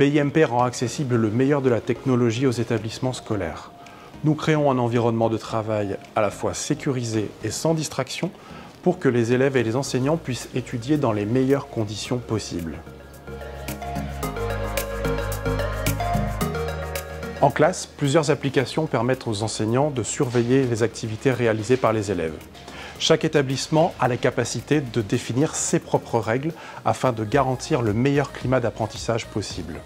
BIMP rend accessible le meilleur de la technologie aux établissements scolaires. Nous créons un environnement de travail à la fois sécurisé et sans distraction pour que les élèves et les enseignants puissent étudier dans les meilleures conditions possibles. En classe, plusieurs applications permettent aux enseignants de surveiller les activités réalisées par les élèves. Chaque établissement a la capacité de définir ses propres règles afin de garantir le meilleur climat d'apprentissage possible.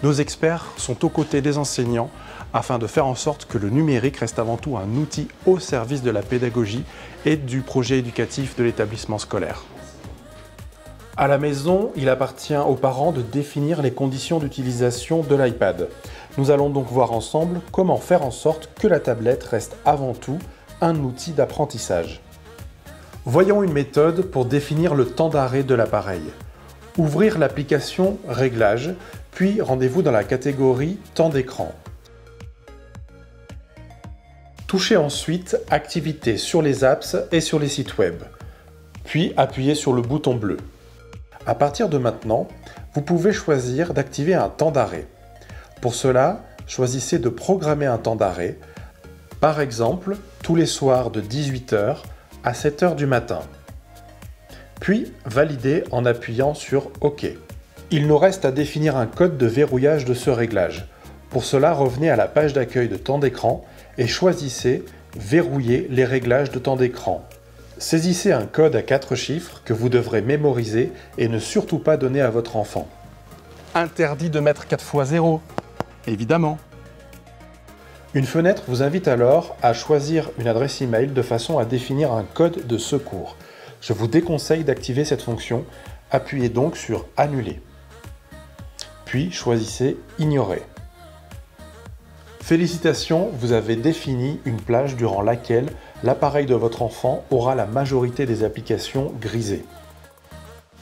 Nos experts sont aux côtés des enseignants afin de faire en sorte que le numérique reste avant tout un outil au service de la pédagogie et du projet éducatif de l'établissement scolaire. À la maison, il appartient aux parents de définir les conditions d'utilisation de l'iPad. Nous allons donc voir ensemble comment faire en sorte que la tablette reste avant tout un outil d'apprentissage. Voyons une méthode pour définir le temps d'arrêt de l'appareil. Ouvrir l'application Réglages, puis rendez-vous dans la catégorie Temps d'écran. Touchez ensuite Activités sur les apps et sur les sites web, puis appuyez sur le bouton bleu. À partir de maintenant, vous pouvez choisir d'activer un temps d'arrêt. Pour cela, choisissez de programmer un temps d'arrêt, par exemple tous les soirs de 18 h à 7 h du matin. Puis validez en appuyant sur OK. Il nous reste à définir un code de verrouillage de ce réglage. Pour cela, revenez à la page d'accueil de temps d'écran et choisissez Verrouiller les réglages de temps d'écran. Saisissez un code à 4 chiffres que vous devrez mémoriser et ne surtout pas donner à votre enfant. Interdit de mettre 4 x 0, évidemment. Une fenêtre vous invite alors à choisir une adresse email de façon à définir un code de secours. Je vous déconseille d'activer cette fonction. Appuyez donc sur Annuler. Puis choisissez Ignorer. Félicitations, vous avez défini une plage durant laquelle l'appareil de votre enfant aura la majorité des applications grisées.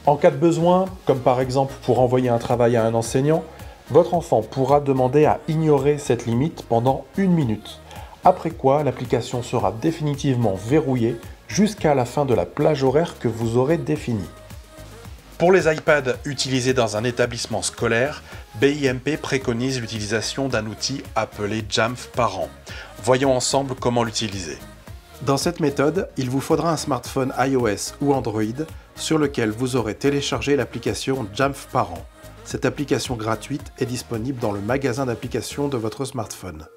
En cas de besoin, comme par exemple pour envoyer un travail à un enseignant, votre enfant pourra demander à ignorer cette limite pendant 1 minute, après quoi l'application sera définitivement verrouillée jusqu'à la fin de la plage horaire que vous aurez définie. Pour les iPads utilisés dans un établissement scolaire, BIMP préconise l'utilisation d'un outil appelé Jamf Parent. Voyons ensemble comment l'utiliser. Dans cette méthode, il vous faudra un smartphone iOS ou Android sur lequel vous aurez téléchargé l'application Jamf Parent. Cette application gratuite est disponible dans le magasin d'applications de votre smartphone.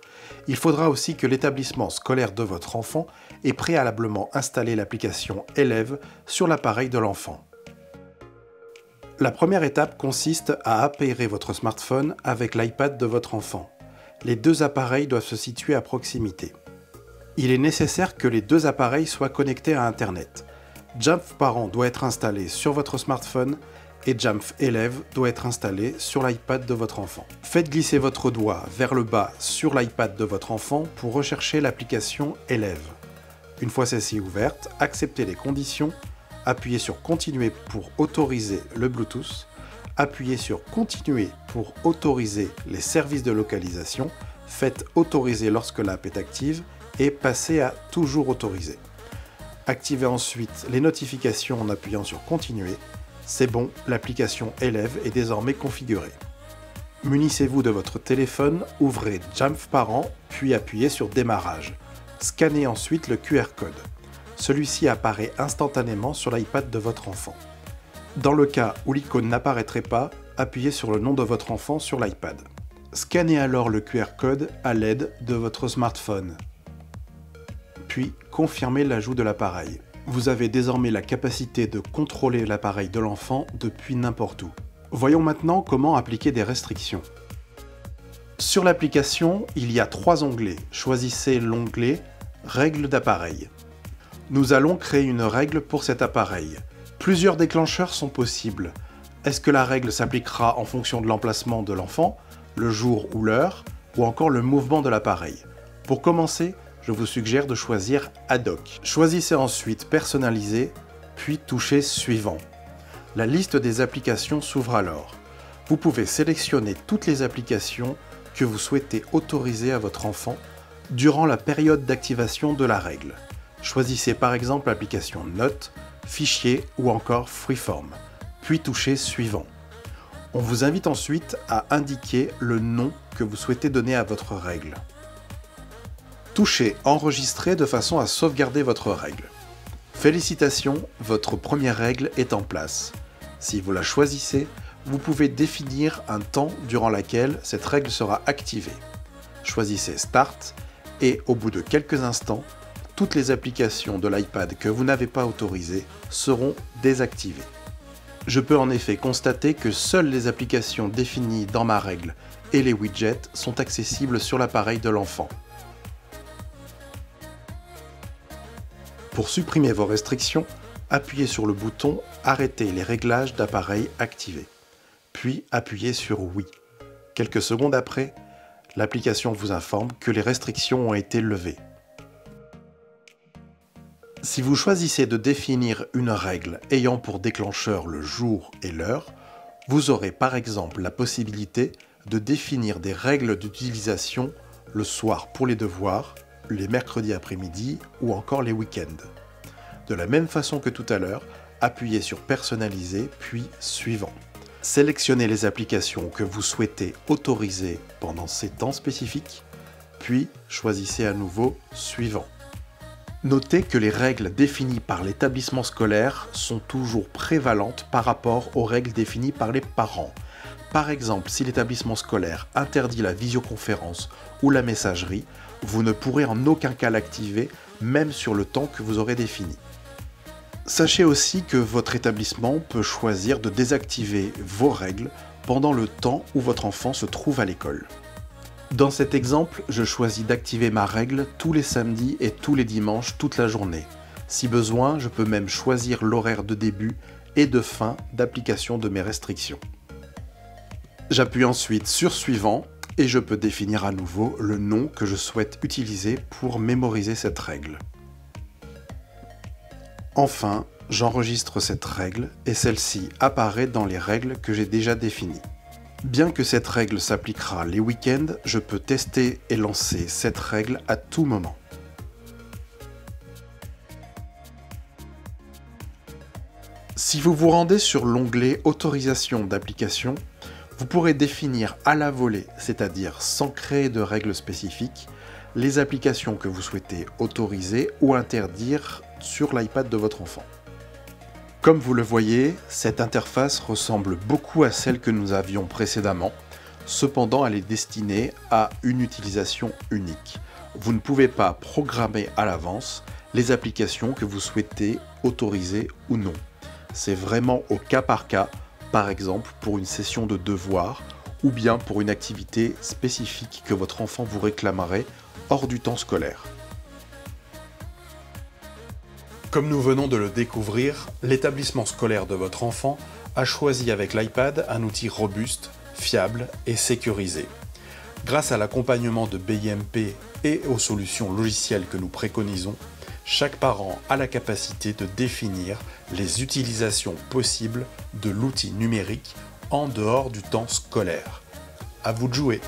Il faudra aussi que l'établissement scolaire de votre enfant ait préalablement installé l'application Élève sur l'appareil de l'enfant. La première étape consiste à appairer votre smartphone avec l'iPad de votre enfant. Les deux appareils doivent se situer à proximité. Il est nécessaire que les deux appareils soient connectés à Internet. Jamf Parent doit être installé sur votre smartphone et Jamf Élève doit être installé sur l'iPad de votre enfant. Faites glisser votre doigt vers le bas sur l'iPad de votre enfant pour rechercher l'application Élève. Une fois celle-ci ouverte, acceptez les conditions, appuyez sur Continuer pour autoriser le Bluetooth, appuyez sur Continuer pour autoriser les services de localisation, faites Autoriser lorsque l'app est active et passez à Toujours autoriser. Activez ensuite les notifications en appuyant sur Continuer. C'est bon, l'application Élève est désormais configurée. Munissez-vous de votre téléphone, ouvrez Jamf Parent, puis appuyez sur Démarrage. Scannez ensuite le QR code. Celui-ci apparaît instantanément sur l'iPad de votre enfant. Dans le cas où l'icône n'apparaîtrait pas, appuyez sur le nom de votre enfant sur l'iPad. Scannez alors le QR code à l'aide de votre smartphone. Puis, confirmez l'ajout de l'appareil. Vous avez désormais la capacité de contrôler l'appareil de l'enfant depuis n'importe où. Voyons maintenant comment appliquer des restrictions. Sur l'application, il y a 3 onglets. Choisissez l'onglet « Règles d'appareil ». Nous allons créer une règle pour cet appareil. Plusieurs déclencheurs sont possibles. Est-ce que la règle s'appliquera en fonction de l'emplacement de l'enfant, le jour ou l'heure, ou encore le mouvement de l'appareil? Pour commencer, je vous suggère de choisir Ad hoc. Choisissez ensuite Personnaliser, puis touchez Suivant. La liste des applications s'ouvre alors. Vous pouvez sélectionner toutes les applications que vous souhaitez autoriser à votre enfant durant la période d'activation de la règle. Choisissez par exemple l'application Notes, Fichiers ou encore Freeform, puis touchez Suivant. On vous invite ensuite à indiquer le nom que vous souhaitez donner à votre règle. Touchez Enregistrer de façon à sauvegarder votre règle. Félicitations, votre première règle est en place. Si vous la choisissez, vous pouvez définir un temps durant lequel cette règle sera activée. Choisissez Start et au bout de quelques instants, toutes les applications de l'iPad que vous n'avez pas autorisées seront désactivées. Je peux en effet constater que seules les applications définies dans ma règle et les widgets sont accessibles sur l'appareil de l'enfant. Pour supprimer vos restrictions, appuyez sur le bouton « Arrêter les réglages d'appareil activés », puis appuyez sur « Oui ». Quelques secondes après, l'application vous informe que les restrictions ont été levées. Si vous choisissez de définir une règle ayant pour déclencheur le jour et l'heure, vous aurez par exemple la possibilité de définir des règles d'utilisation le soir pour les devoirs, les mercredis après-midi ou encore les week-ends. De la même façon que tout à l'heure, appuyez sur Personnaliser puis Suivant. Sélectionnez les applications que vous souhaitez autoriser pendant ces temps spécifiques, puis choisissez à nouveau Suivant. Notez que les règles définies par l'établissement scolaire sont toujours prévalentes par rapport aux règles définies par les parents. Par exemple, si l'établissement scolaire interdit la visioconférence ou la messagerie, vous ne pourrez en aucun cas l'activer, même sur le temps que vous aurez défini. Sachez aussi que votre établissement peut choisir de désactiver vos règles pendant le temps où votre enfant se trouve à l'école. Dans cet exemple, je choisis d'activer ma règle tous les samedis et tous les dimanches toute la journée. Si besoin, je peux même choisir l'horaire de début et de fin d'application de mes restrictions. J'appuie ensuite sur Suivant et je peux définir à nouveau le nom que je souhaite utiliser pour mémoriser cette règle. Enfin, j'enregistre cette règle et celle-ci apparaît dans les règles que j'ai déjà définies. Bien que cette règle s'appliquera les week-ends, je peux tester et lancer cette règle à tout moment. Si vous vous rendez sur l'onglet Autorisation d'application, vous pourrez définir à la volée, c'est-à-dire sans créer de règles spécifiques, les applications que vous souhaitez autoriser ou interdire sur l'iPad de votre enfant. Comme vous le voyez, cette interface ressemble beaucoup à celle que nous avions précédemment, cependant elle est destinée à une utilisation unique. Vous ne pouvez pas programmer à l'avance les applications que vous souhaitez autoriser ou non. C'est vraiment au cas par cas, par exemple pour une session de devoir ou bien pour une activité spécifique que votre enfant vous réclamerait hors du temps scolaire. Comme nous venons de le découvrir, l'établissement scolaire de votre enfant a choisi avec l'iPad un outil robuste, fiable et sécurisé. Grâce à l'accompagnement de BIMP et aux solutions logicielles que nous préconisons, chaque parent a la capacité de définir les utilisations possibles de l'outil numérique en dehors du temps scolaire. À vous de jouer!